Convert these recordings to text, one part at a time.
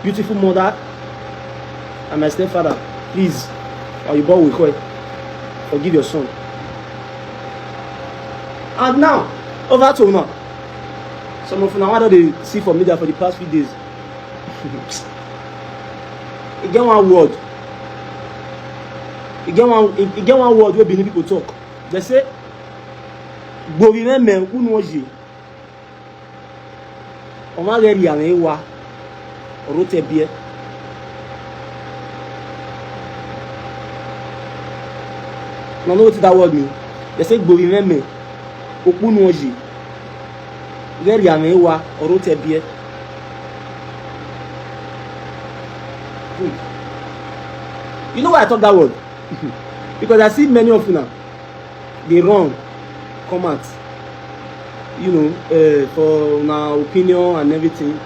beautiful mother and my stepfather, please, or you born with her, forgive your son. And now, over to now. Some of you now what they see for media for the past few days. You get one word. You get one word where Benin people talk. They say, "Gbori men unoji." Oma geri ame wa orote bie. Now know what that word mean? They say gbori men okunoji. Geri ame wa orote bie. You know why I talk that word? Because I see many of you now, they run, come out, you know, for our opinion and everything.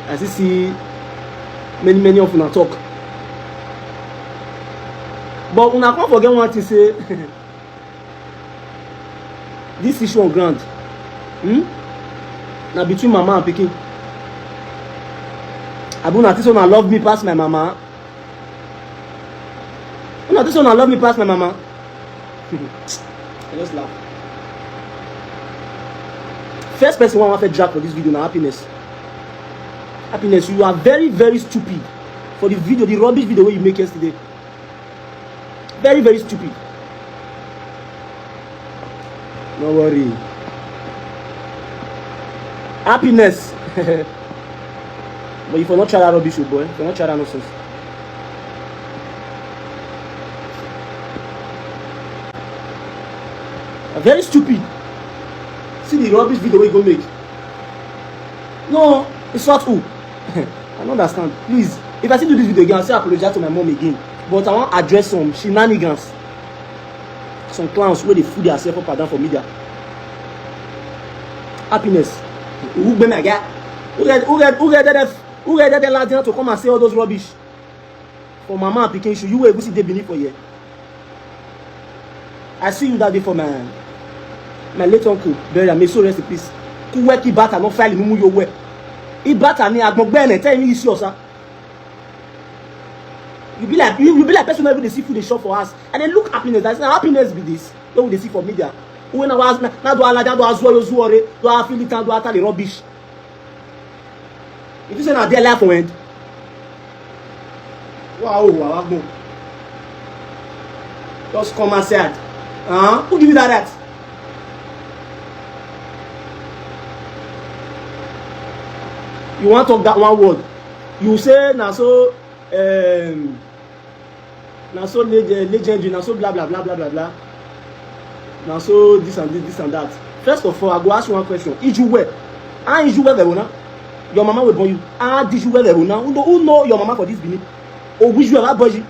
I see many of you now talk. But when I can't forget one thing, say, this issue on ground, now between mama and Pikin. Abuna, this one love me past my mama. No, this one love me past my mama. I just laugh. First person who want to drag for this video now, happiness. Happiness, you are very, very stupid for the video, the rubbish video where you make yesterday. Very, very stupid. No worry. Happiness. But if you're not trying that rubbish, boy, if you're not trying that nonsense. Very stupid. See the rubbish video we go make. No, it's not who. I don't understand. Please, if I still do this video again, I'll say I apologize to my mom again. But I want to address some shenanigans. Some clowns where they fool themselves up and down for media. Happiness. Who get that last to come and say all those rubbish? For mama and Pikin, should you able to see they beneath for you? I see you that day for my late uncle, burial, may so rest in peace. Who work it back and not file in your way. It back and I tell me issue, sir. You be like person who they see food they shop for us. And then look happiness. That's not happiness be this. What they see for media. When I was not do Allah, do Azuore, do I feel it and do I the rubbish. If you say now their life went. Wow. Just come and say it. Who give you that? You want to talk that one word? You say now so legendary, now so blah blah blah blah blah blah. Now so this and that. First of all, I go ask you one question. Did you wear? Did you wear the one? Your mama will born you. Did you wear the one? Who know your mama for this beginning? Or which you have boy?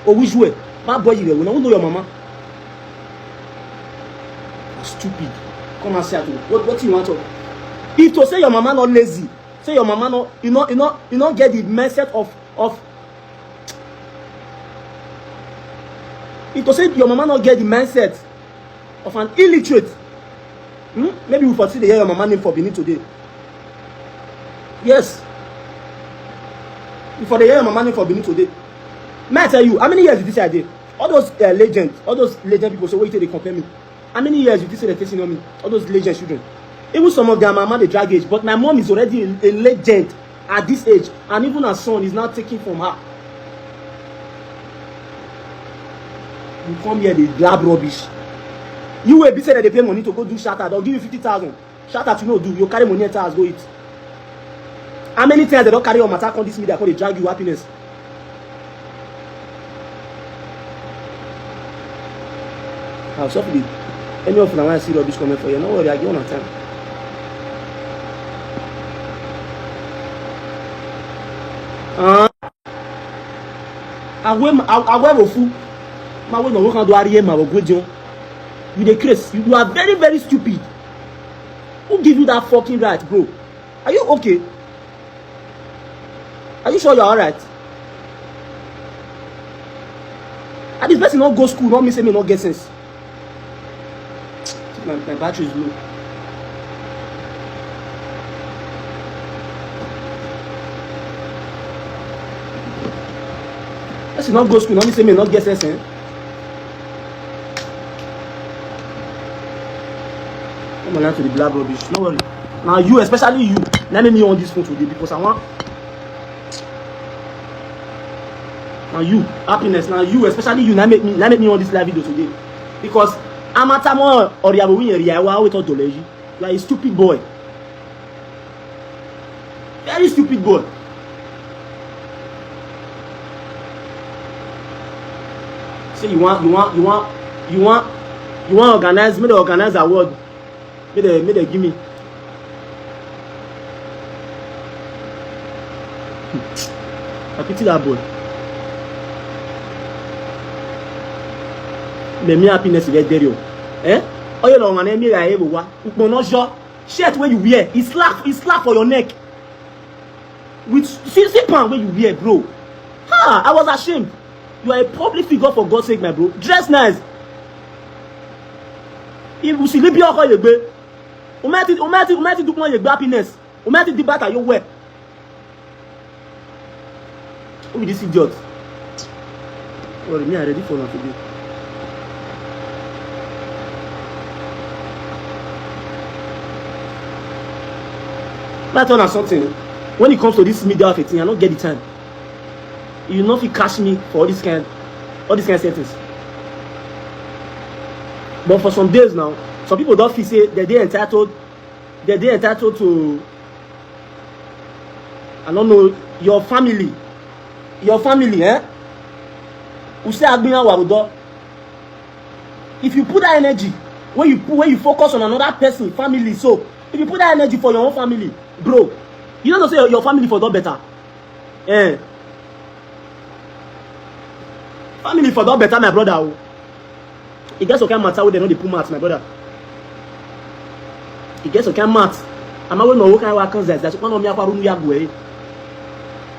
Or which way? Bad boy, you know your mama. Stupid. Come and say it. What do you want to? If to say your mama not lazy, say your mama not, you not get the mindset of. If to say your mama not get the mindset of an illiterate, maybe we foresee the year your mama name for Benin today. Yes. Before the year your mama name for Benin today. May I tell you, how many years did this idea? All those legend people say, wait till they compare me. How many years did this say they're facing on me? All those legend children. Even some of their mama, they drag age. But my mom is already a legend at this age. And even her son is now taking from her. You come here, they blab rubbish. You will be said that they pay money to go do shatter. They'll give you 50,000. Shatter to no do. You carry money and tell us go eat. How many times they don't carry your matter on this media? They drag you happiness. I'll softly. Any of them want to see rubbish coming for you. No worry, I give on time. I wear fool. My way no can do ariye ma go you dey craze. You are very, very stupid. Who give you that fucking right, bro? Are you okay? Are you sure you're alright? And this person not go school, not me say me not get sense. My battery is low. Person not go school, not me say me not get sense. I'm gonna learn to the black rubbish. No worry. Now you, especially you, let me on this phone today because I want. Now you, happiness. Now you, especially you, let me on this live video today because I'm at more or you are winning area. I will talk to you. You are a stupid boy. Very stupid boy. Say you want organize me the organize award. Me they give me. I pity that boy. The me happiness is very dear. Eh? Oh you know man, me I able wa. Ukmono jo shirt where you wear, it's slack for your neck. With see pan where you wear, bro. Ha! I was ashamed. You are a public figure for God's sake, my bro. Dress nice. If you see the be oko yegbe. O meti do pon yegbe happiness. O meti di bata you wear. Who be this idiot? Well, me I ready for now today. Let me tell you something. When it comes to this media thing, I don't get the time. You know if you catch me for all this kind of sentence. But for some days now, some people don't feel say that they're entitled to, I don't know, your family, eh? Who say Agbina Warudo. If you put that energy, when you focus on another person, family, so if you put that energy for your own family, bro, you don't say your family for that better. Eh? Family for that better, my brother. It gets okay matter where they know the poor maths, my brother. It gets okay maths. I'm not going to work on that's one of me.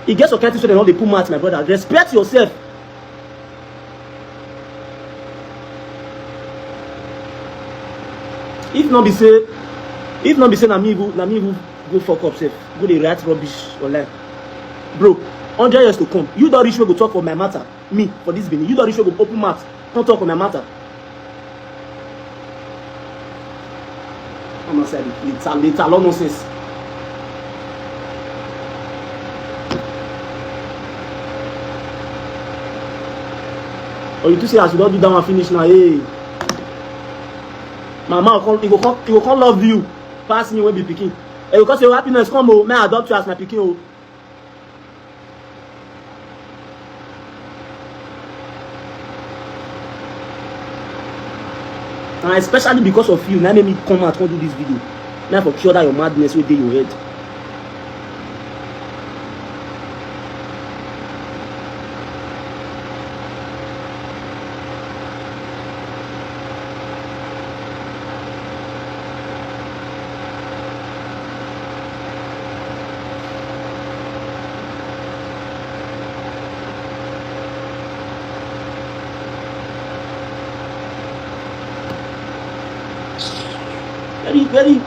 It gets okay to say they know the poor maths, my brother. Respect yourself. If not be say na me go fuck up self. Go dey write rubbish online. Bro, 100 years to come. You don't reach where go talk for my matter. Me for this Benin. You don't reach where go open mouth. Don't talk for my matter. I'm not saying it's a lot nonsense. Or you to say I should not do that one finish now. Hey. Mama he will come love you. Pass me when be Pikin. And because your happiness come, oh, may I adopt you as my Pikin. Oh. And especially because of you, now make me come out and do this video. Now for cure that your madness will be in your head.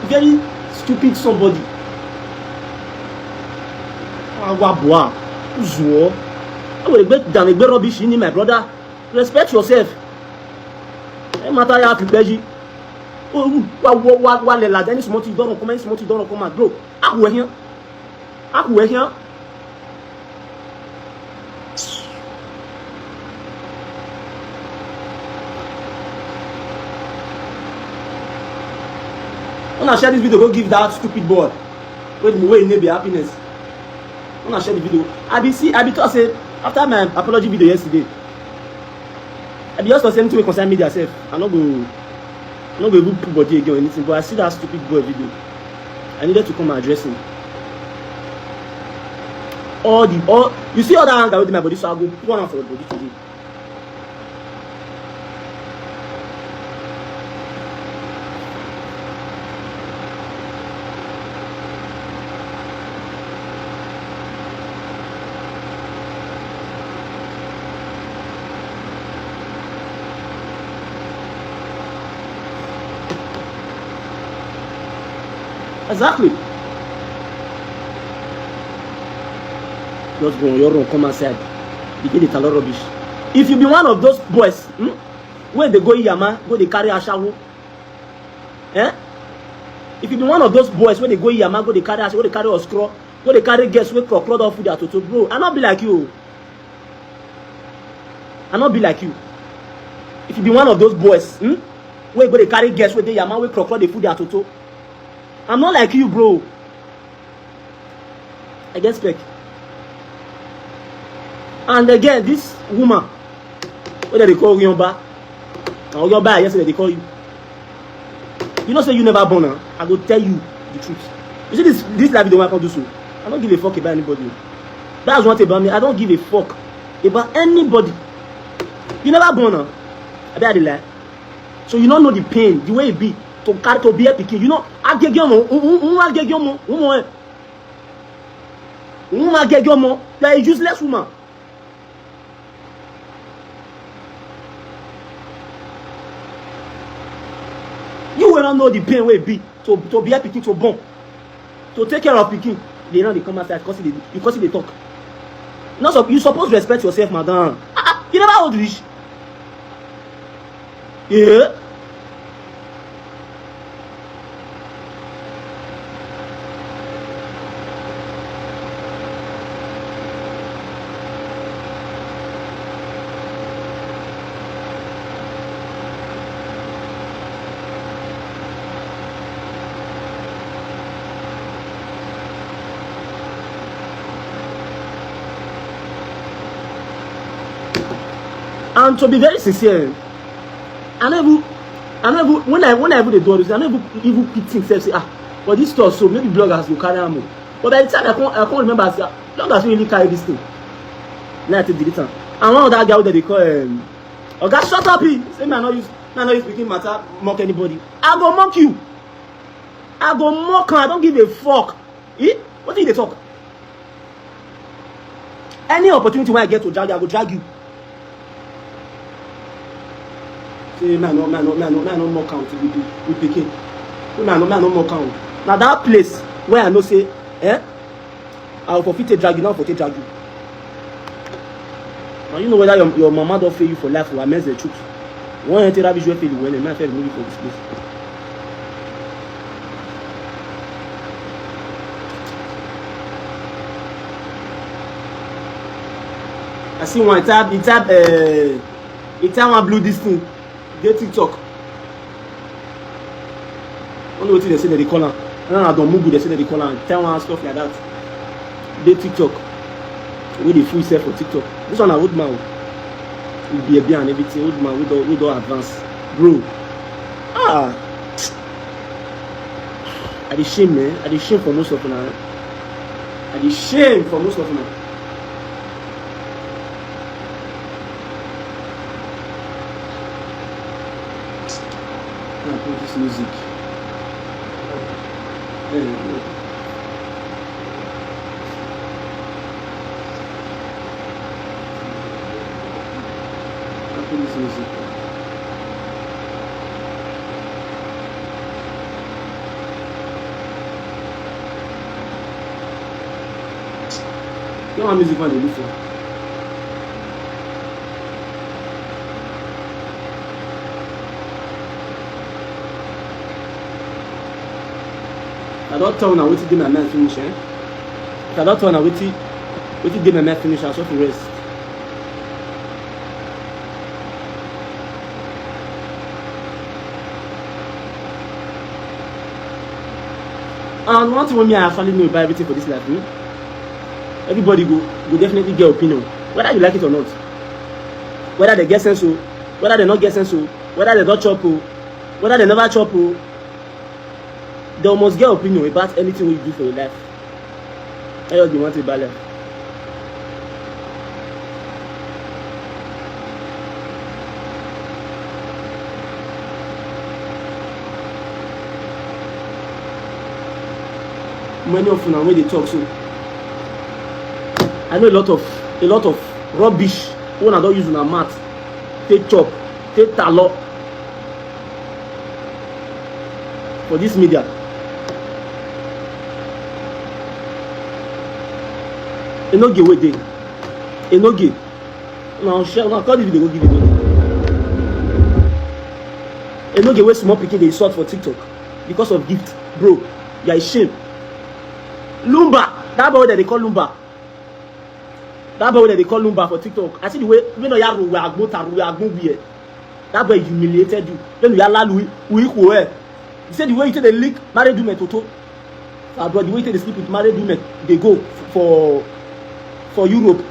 Very stupid somebody. Boy. Uzuo. I will bet than a bit rubbish in my brother. Respect yourself. No matter how to pleasure. Oh, what the lad? Any smart you don't come, bro. I will here. When I share this video, go give that stupid boy. Wait, maybe happiness. When I share the video, I be thought say after my apology video yesterday, I be just the same thing concern me myself. I'm not go put body again or anything, but I see that stupid boy video. I needed to come and address him. You see all that anger with my body, so I go put one for the body today. Exactly. Just go on your own, come outside. Pikin dey talo rubbish. If you be one of those boys, when they go Iyama, go they carry ashawo. If you be one of those boys when they go Iyama, go they carry ashawo, go they carry oskro, go they carry guests, wey crocodile don food their toto, bro. I not be like you. I not be like you. If you be one of those boys, wey go they carry guests, wey they Iyama, wey crocodile dey food their toto, I'm not like you, bro. I get spec. And again, this woman, what they call Yomba, or Yomba, yesterday they call you. You know, say you never born her. I go tell you the truth. You see this life, you don't want to do so. I don't give a fuck about anybody. That's one thing about me. I don't give a fuck about anybody. You never born her. I bet I lie. So you don't know the pain, the way it be to carry to be a Pikin. You know, I get your mo. You are a useless woman. You will not know the pain where it be to be a Pikin, to born, to take care of Pikin. They know they come outside because they talk. Not so you supposed to respect yourself, madam. You never hold this. Yeah. And to be very sincere, I never when I even do this, I never even pity himself say but this stuff so maybe bloggers will carry am. But by the time I can't remember as bloggers really carry this thing. Now I take delete am. And one of that guy that they call Oga shut up he say me I not use Pikin matter mock anybody. I go mock you. I go mock him. I don't give a fuck. What did they talk? Any opportunity when I get to drag you, I go drag you. Say man no more count with Pikin. Man no more count. Now that place where I know say I will forfeit a drag you, not forfeit drag you. Now you know whether your mama don't fail you for life or I mess the truth. One entity rubbish will fail you when a man fail remove you from this place. I see one it one blue this thing. Get TikTok. I don't know what they say that they call her. I don't move they say that they call her. Tell one stuff like that. They TikTok. Where they full self for TikTok. This one a old man. Will be a beer and everything. Old man we don't advance. Bro. I dey shame, man. I dey shame for most of them. I dey shame for most of them. This music. This music. You know what music man they do for? I don't tell now what to do my man finish, If I don't tell now what to do my man finish, I shall rest. And one thing when me I actually know about everything for this life, everybody go definitely get opinion, whether you like it or not. Whether they get sense or whether they not get sense or whether they don't chop or whether they never chop or they must get opinion about anything you do for your life. I just want to about life. Many of them when they talk so, I know a lot of rubbish when I don't use on a mat. Take chop, take talo for this media. Enogie wey dey. Enogie. Now share now call this video go give it. Enogie wey small pikin dey sort for TikTok because of gift, bro. You are ashamed. Lumba, that boy that they call Lumba. That boy that they call Lumba for TikTok. I see the way we know ya we agbo here. That boy humiliated you. Then you yalla we equal. He said the way you take the leak married women toto. Bro, the way you take the sleep with married women, they go for Europe.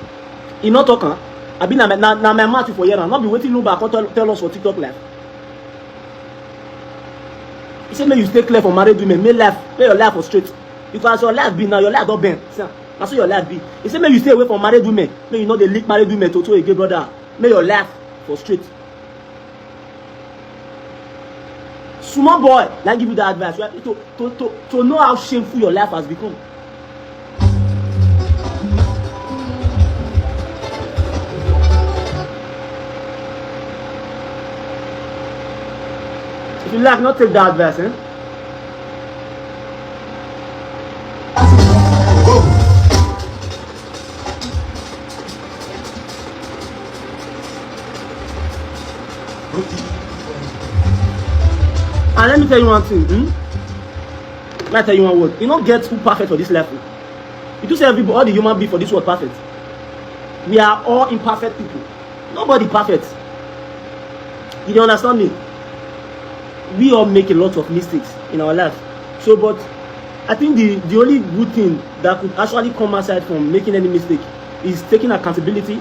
He not talking. I been na my mouth for here. Not be waiting Lumba tell us for TikTok live. He said, may you stay clear for married women. May your life for straight. Because your life be now, your life don't bend. That's what your life be. He said, may you stay away from married women. May you know the leak married women to a gay brother. May your life for straight. Small boy, like give you that advice, right? To know how shameful your life has become. If you like, not take that advice, eh? And let me tell you one thing, Let me tell you one word. You don't get who perfect for this level. You do say everybody, all the human being for this world perfect. We are all imperfect people. Nobody perfect. You don't understand me? We all make a lot of mistakes in our life. So, but I think the only good thing that could actually come aside from making any mistake is taking accountability,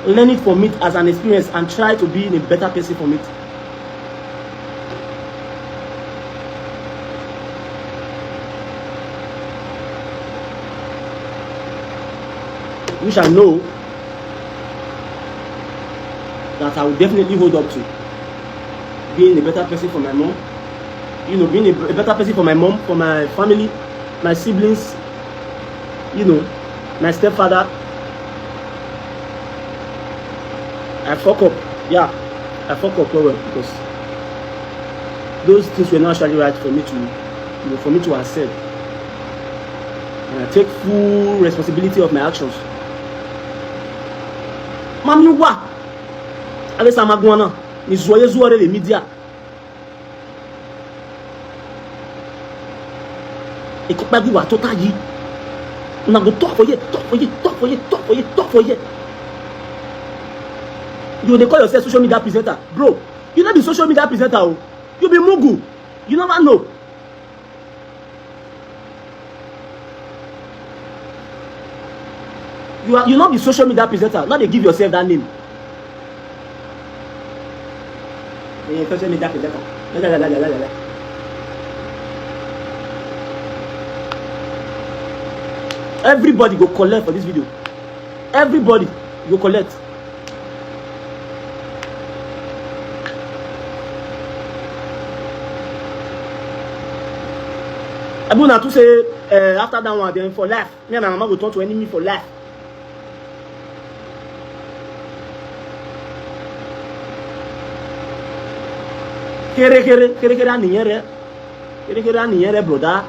learning from it as an experience, and try to be in a better person from it. Which I know that I will definitely hold up to. Being a better person for my mom, you know, being a better person for my mom, for my family, my siblings, you know, my stepfather. I fuck up, yeah, I fuck up well because those things were not actually right for me to, you know, for me to accept, and I take full responsibility of my actions. Mami wa, alesa magwana. Ni zoye les médias. Et quand vous va total yi, on a go talk for you. You they call yourself social media presenter, bro. You not be social media presenter, oh. You be mugu. You never know. You not be social media presenter. Not they give yourself that name. Social media presenter. Everybody go collect for this video. Everybody go collect. I want to say after that one then for life. Me and my mama go turn to enemy for life. Kere aninyere brother,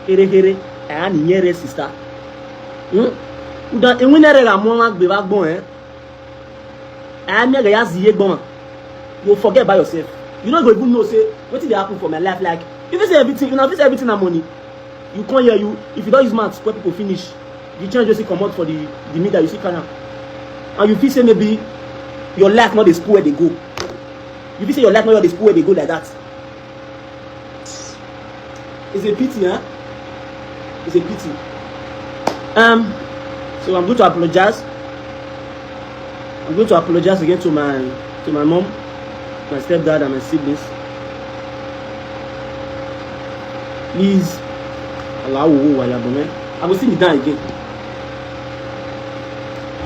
kere aninyere sister. Uda enwinere ga mo ma gbe ba gbon me ga ya ziye gbon. You forget about yourself. You not go even know say wetin dey happen for my life. Like if you say everything, you know, if you say everything na money, you can't hear you. If you don't use maths, where people finish, you change just come out for the media you see kind, and you feel say maybe your life not the school where they go. If you say your life not the school where they go like that, it's a pity, huh? It's a pity. So I'm going to apologize. I'm going to apologize again to my mom, my stepdad, and my siblings. Please allow me. I will sing it down again.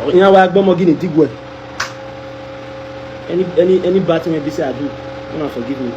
You know why I'm going to dig well. Any bad thing maybe say I do, don't forgive me.